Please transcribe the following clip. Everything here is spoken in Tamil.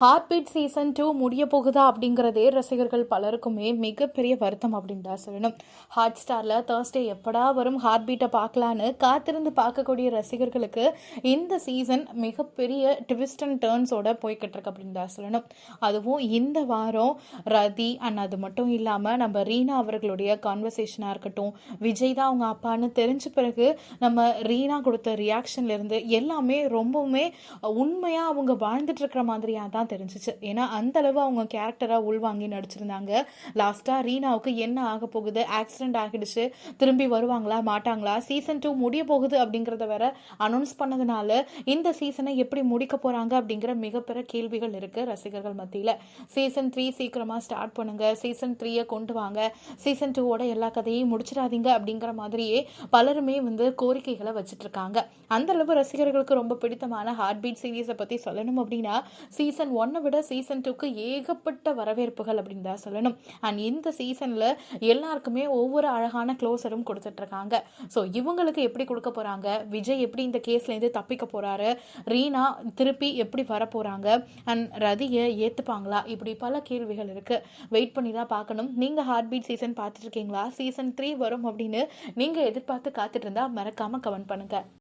ஹார்ட் பீட் சீசன் 2 முடிய போகுதா அப்படிங்கிறதே ரசிகர்கள் பலருக்குமே மிகப்பெரிய வருத்தம் அப்படின்னு தான் சொல்லணும். ஹாட் ஸ்டாரில் தேர்ஸ்டே எப்படா வரும் ஹார்ட் பீட்டை பார்க்கலான்னு காத்திருந்து பார்க்கக்கூடிய ரசிகர்களுக்கு இந்த சீசன் மிகப்பெரிய ட்விஸ்ட் அண்ட் டேர்ன்ஸோட போய்கிட்டு இருக்கு அப்படின்னு தான் சொல்லணும். அதுவும் இந்த வாரம் ரதி அண்ட் அது மட்டும் இல்லாமல் நம்ம ரீனா அவர்களுடைய கான்வர்சேஷனாக இருக்கட்டும், விஜய் தான் அவங்க அப்பான்னு தெரிஞ்ச பிறகு நம்ம ரீனா கொடுத்த ரியாக்ஷன்லேருந்து எல்லாமே ரொம்பவுமே உண்மையாக அவங்க வாழ்ந்துட்டு இருக்கிற மாதிரியாக தான் தெரிஞ்சிச்சு. ஏன்னா அந்த அளவு அவங்க கேரக்டரா உள்வாங்கி நடிச்சிருந்தாங்க. லாஸ்டா ரீனாவுக்கு என்ன ஆக போகுது, ஆக்சிடென்ட் ஆகிடுச்சு, திரும்பி வருவாங்களா மாட்டாங்களா, சீசன் 2 முடிய போகுது அப்படிங்கறத வேற அனௌன்ஸ் பண்ணதுனால இந்த சீசனை எப்படி முடிக்க போறாங்க அப்படிங்கிற மிகப்பெரிய கேள்விகள் இருக்கு ரசிகர்கள் மத்தியில. சீசன் 3 சீக்கிரமா ஸ்டார்ட் பண்ணுங்க, சீசன் 3 கொண்டு வாங்க, சீசன் 2 எல்லா கதையையும் முடிச்சிடாதீங்க அப்படிங்கிற மாதிரியே பலருமே கோரிக்கைகளை வச்சுட்டு இருக்காங்க. அந்த அளவு ரசிகர்களுக்கு ரொம்ப பிடித்தமான ஹார்ட் பீட் சீரீஸை பத்தி சொல்லணும் அப்படின்னா சீசன் 1 விட சீசன் 2க்கு ஏகப்பட்ட வரவேற்புகள் அப்படின்னு தான் சொல்லணும். அண்ட் இந்த சீசன்ல எல்லாருக்குமே ஒவ்வொரு அழகான க்ளோசரும் கொடுத்துட்டு இருக்காங்க. ஸோ இவங்களுக்கு எப்படி கொடுக்க போறாங்க, விஜய் எப்படி இந்த கேஸ்ல இருந்து தப்பிக்க போறாரு, ரீனா திருப்பி எப்படி வர போறாங்க, அண்ட் ரதியை ஏத்துப்பாங்களா, இப்படி பல கேள்விகள் இருக்கு. வெயிட் பண்ணி தான் பார்க்கணும். நீங்க ஹார்ட் பீட் சீசன் பார்த்துட்டு இருக்கீங்களா, சீசன் 3 வரும் அப்படின்னு நீங்க எதிர்பார்த்து காத்துட்டு இருந்தா மறக்காம கமெண்ட் பண்ணுங்க.